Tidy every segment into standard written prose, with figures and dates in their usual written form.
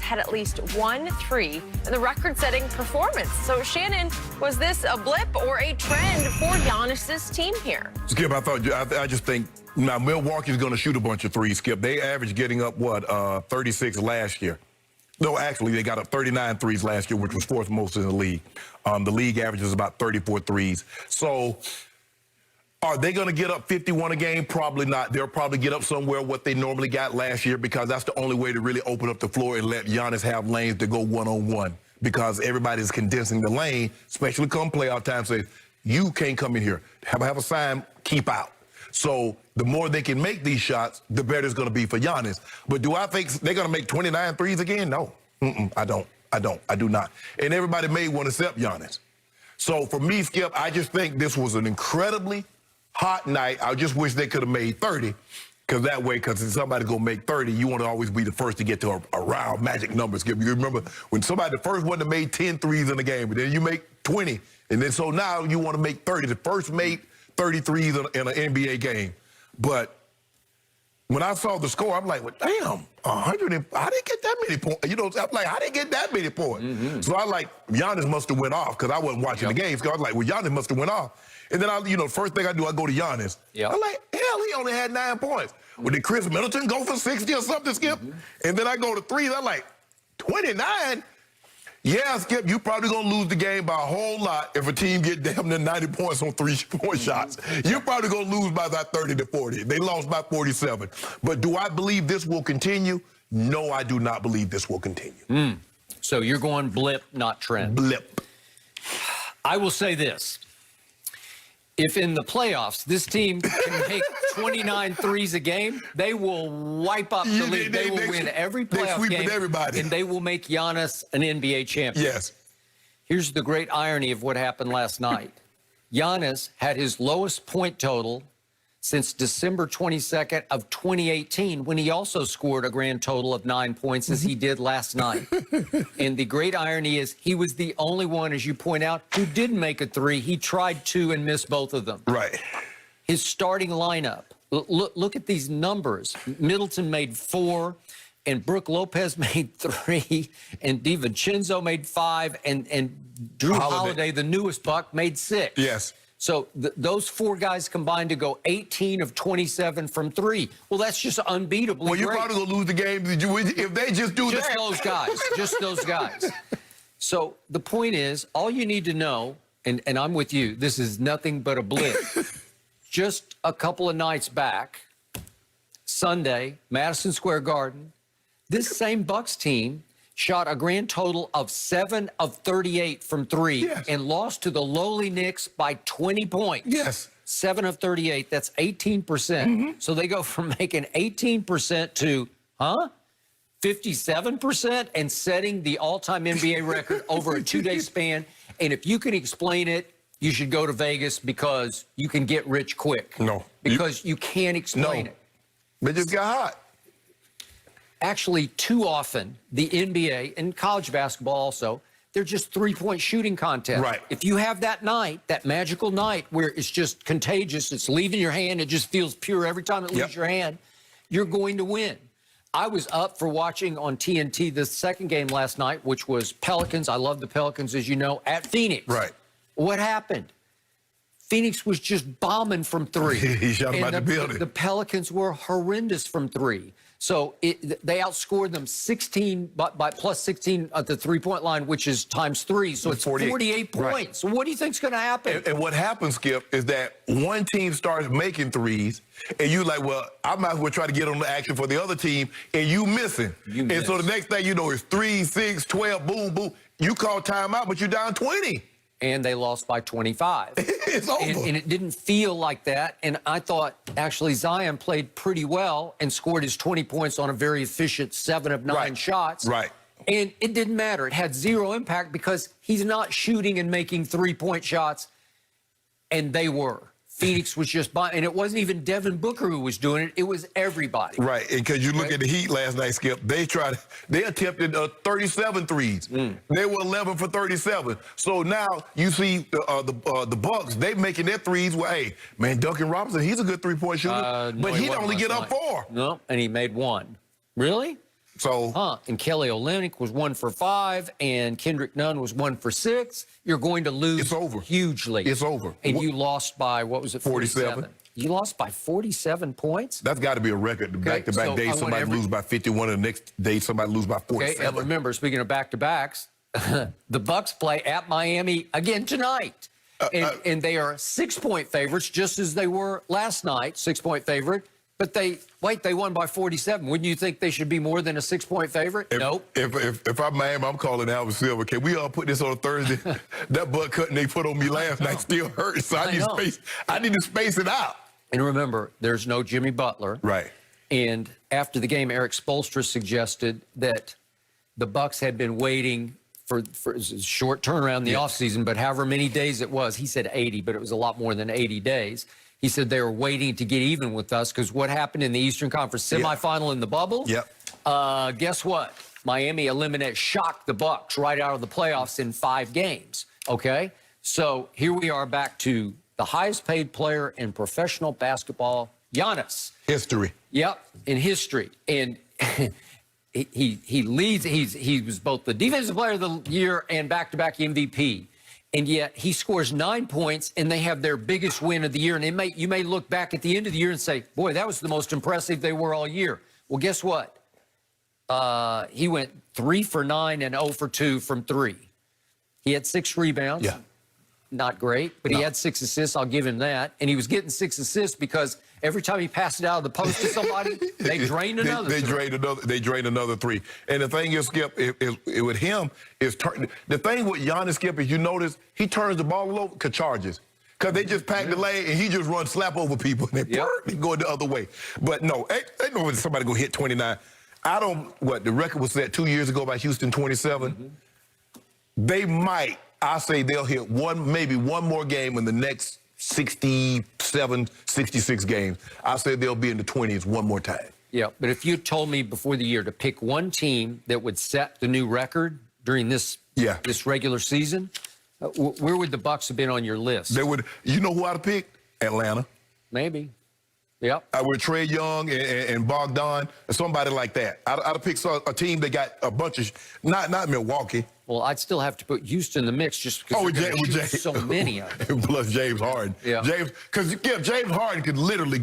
had at least 1 3 in the record-setting performance. So, Shannon, was this a blip or a trend for Giannis's team here? Skip, I just think now Milwaukee's going to shoot a bunch of threes, Skip. They averaged getting up, 36 last year. No, actually, they got up 39 threes last year, which was fourth most in the league. The league averages about 34 threes. So are they going to get up 51 a game? Probably not. They'll probably get up somewhere what they normally got last year because that's the only way to really open up the floor and let Giannis have lanes to go one-on-one because everybody's condensing the lane, especially come playoff time, says, you can't come in here. Have a sign, keep out. So the more they can make these shots, the better it's going to be for Giannis. But do I think they're going to make 29 threes again? No. I do not. And everybody may want to accept Giannis. So for me, Skip, I just think this was an incredibly hot night. I just wish they could have made 30. Because if somebody's going to make 30, you want to always be the first to get to around magic numbers. Skip, you remember when somebody, the first one that made 10 threes in the game, but then you make 20. And then so now you want to make 30. The first made 33 in an NBA game. But when I saw the score, I'm like, well, damn, 100. I didn't get that many points. You know, I'm like, I didn't get that many points. So I like, Giannis must have went off because I wasn't watching the game. So I was like, well, Giannis must have went off. And then, first thing I do, I go to Giannis. I'm like, hell, he only had 9 points. Well, did Chris Middleton go for 60 or something, Skip? And then I go to threes. I'm like, 29? Yeah, Skip, you probably going to lose the game by a whole lot if a team get damn near 90 points on 3-point shots. You're probably going to lose by that 30 to 40. They lost by 47. But do I believe this will continue? No, I do not believe this will continue. So you're going blip, not trend. Blip. I will say this. If in the playoffs this team can make 29 threes a game, they will wipe up the league. They will win every playoff game, everybody. and they will make Giannis an NBA champion. Yes. Here's the great irony of what happened last night. Giannis had his lowest point total since December 22nd of 2018, when he also scored a grand total of 9 points, as he did last night. And the great irony is he was the only one, as you point out, who didn't make a three. He tried 2 and missed both of them. Right. His starting lineup, look at these numbers. Middleton made 4, and Brook Lopez made 3, and DiVincenzo made 5, and Drew Holiday, the newest Buck, made 6. Yes. So those 4 guys combined to go 18 of 27 from 3. Well, that's just unbeatably Well, you're great. probably going to lose the game if they just do just that. those guys. Just those guys. So the point is, all you need to know, and I'm with you, this is nothing but a blip. Just a couple of nights back, Sunday, Madison Square Garden, this same Bucks team shot a grand total of 7 of 38 from 3 and lost to the lowly Knicks by 20 points. Yes. 7 of 38, that's 18%. So they go from making 18% to, 57% and setting the all-time NBA record over a 2-day span. And if you can explain it, you should go to Vegas because you can get rich quick. No. Because you can't explain it. They just got hot. Actually, too often, the NBA and college basketball also, they're just three-point shooting contests. Right. If you have that night, that magical night where it's just contagious, it's leaving your hand, it just feels pure every time it leaves your hand, you're going to win. I was up for watching on TNT the second game last night, which was Pelicans. I love the Pelicans, as you know, at Phoenix. Right. What happened? Phoenix was just bombing from 3. He shot him out the building. The Pelicans were horrendous from 3. So they outscored them 16 by plus 16 at the three-point line, which is times 3. So it's 48 points. Right. So what do you think's going to happen? And what happens, Skip, is that one team starts making threes, and you like, well, I might as well try to get on the action for the other team, and you missing. And so the next thing you know is 3, 6, 12, boom, boom. You call timeout, but you're down 20. And they lost by 25. It's over. And it didn't feel like that. And I thought, actually, Zion played pretty well and scored his 20 points on a very efficient 7 of 9 shots. Right. And it didn't matter. It had 0 impact because he's not shooting and making 3-point shots. And they were. Phoenix was just and it wasn't even Devin Booker who was doing it. It was everybody. Right, because you look at the Heat last night, Skip. They attempted 37 threes. They were 11 for 37. So now you see the Bucks. They making their threes. Well, hey, man, Duncan Robinson, he's a good 3-point shooter, but he'd only get up 4. No, and he made 1. Really? So, And Kelly Olynyk was 1 for 5, and Kendrick Nunn was 1 for 6. You're going to lose It's over. hugely. It's over. And you lost by, what was it, 47? You lost by 47 points? that's got to be a record. Back-to-back so days, somebody lose by 51, and the next day somebody lose by 47. Okay, and remember, speaking of back-to-backs, the Bucks play at Miami again tonight. And they are 6-point favorites, just as they were last night, 6-point favorite. But they won by 47. Wouldn't you think they should be more than a 6-point favorite? Nope. If I'm Miami, I'm calling Alvin Silver. Can we all put this on a Thursday? That butt cutting they put on me last night still hurts. So I need to space it out. And remember, there's no Jimmy Butler. Right. And after the game, Eric Spoelstra suggested that the Bucks had been waiting for a short turnaround in the offseason, but however many days it was, he said 80, but it was a lot more than 80 days. He said they were waiting to get even with us because what happened in the Eastern Conference semifinal in the bubble? Yep. Guess what? Miami shocked the Bucks right out of the playoffs in 5 games. Okay? So here we are back to the highest paid player in professional basketball, Giannis. History. Yep, in history. And he leads. He was both the defensive player of the year and back-to-back MVP. And yet he scores 9 points, and they have their biggest win of the year. And you may look back at the end of the year and say, boy, that was the most impressive they were all year. Well, guess what? He went 3 for 9 and 0 for 2 from 3. He had 6 rebounds. Yeah. Not great, but he had 6 assists. I'll give him that. And he was getting 6 assists because every time he passed it out of the post to somebody, they drained another. They drained another 3. And the thing is, Skip, with him is the thing with Giannis, Skip, is you notice he turns the ball over to charges. Because they just pack the lane and he just runs slap over people and they go the other way. But no, ain't no way somebody go hit 29. The record was set 2 years ago by Houston, 27. They might. I say they'll hit maybe one more game in the next 67, 66 games. I say they'll be in the 20s one more time. Yeah, but if you told me before the year to pick one team that would set the new record during this regular season, where would the Bucks have been on your list? They would. You know who I'd have picked? Atlanta. Maybe. Yep. With Trae Young and Bogdan, somebody like that. I'd have picked a team that got a bunch of, not Milwaukee. Well, I'd still have to put Houston in the mix just because so many of them. Plus James Harden. Yeah. Because James Harden could literally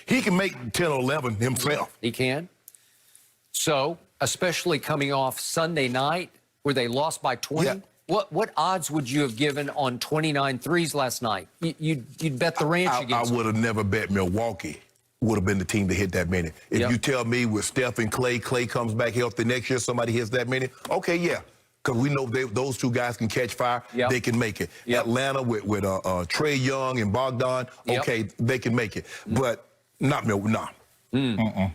he can make 10 or 11 himself. He can. So, especially coming off Sunday night where they lost by 20. Yeah. What odds would you have given on 29 threes last night? You'd bet the ranch against I would have never bet Milwaukee would have been the team to hit that many. If you tell me with Steph and Clay comes back healthy next year, somebody hits that many, okay, yeah. Because we know those 2 guys can catch fire, they can make it. Atlanta with Trae Young and Bogdan, okay, they can make it. But not Milwaukee, no.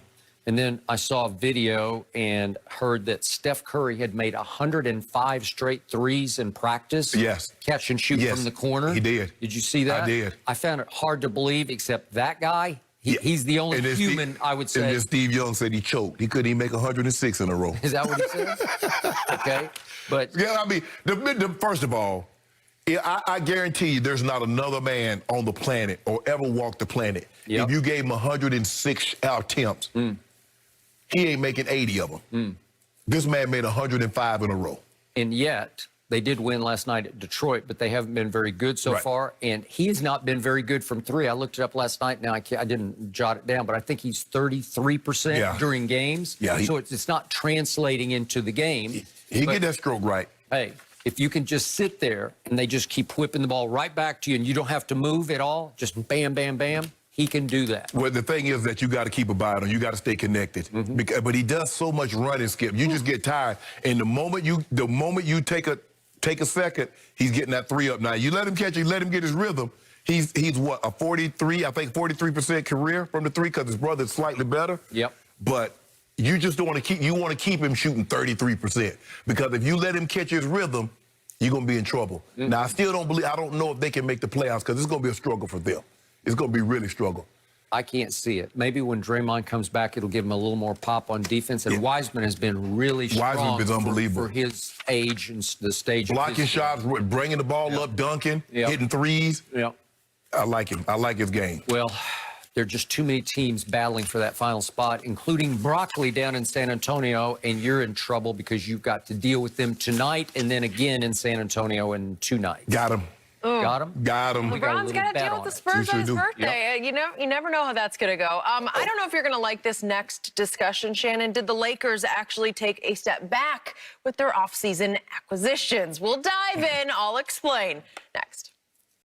And then I saw a video and heard that Steph Curry had made 105 straight threes in practice. Yes. Catch and shoot from the corner. He did. Did you see that? I did. I found it hard to believe, except that guy, he's the only human, I would say. And then Steve Young said he choked. He couldn't even make 106 in a row. Is that what he said? Okay. But yeah, I mean, first of all, I guarantee you there's not another man on the planet or ever walked the planet. If you gave him 106 attempts, he ain't making 80 of them. This man made 105 in a row. And yet, they did win last night at Detroit, but they haven't been very good so far. And he has not been very good from 3. I looked it up last night. Now, I didn't jot it down, but I think he's 33% during games. Yeah, so it's not translating into the game. He get that stroke right. Hey, if you can just sit there and they just keep whipping the ball right back to you and you don't have to move at all, just bam, bam, bam, he can do that. Well, the thing is that you got to keep a eye on. You got to stay connected. But he does so much running, Skip. You just get tired. And the moment you take a second, he's getting that 3 up. Now you let him catch it, let him get his rhythm. He's what, a 43% career from the 3 because his brother's slightly better. Yep. But you just don't want to keep him shooting 33% because if you let him catch his rhythm, you're gonna be in trouble. Now I don't know if they can make the playoffs because it's gonna be a struggle for them. It's going to be really struggle. I can't see it. Maybe when Draymond comes back, it'll give him a little more pop on defense. And Wiseman has been really strong. Wiseman's unbelievable for his age and the stage. Blocking shots, bringing the ball up, dunking, hitting threes. Yeah. I like him. I like his game. Well, There are just too many teams battling for that final spot, including Broccoli down in San Antonio, and you're in trouble because you've got to deal with them tonight and then again in San Antonio in 2 nights. Got him. Got him? Got him. LeBron's got to deal with the Spurs on his birthday. You never know how that's going to go. I don't know if you're going to like this next discussion, Shannon. Did the Lakers actually take a step back with their offseason acquisitions? We'll dive in. I'll explain next.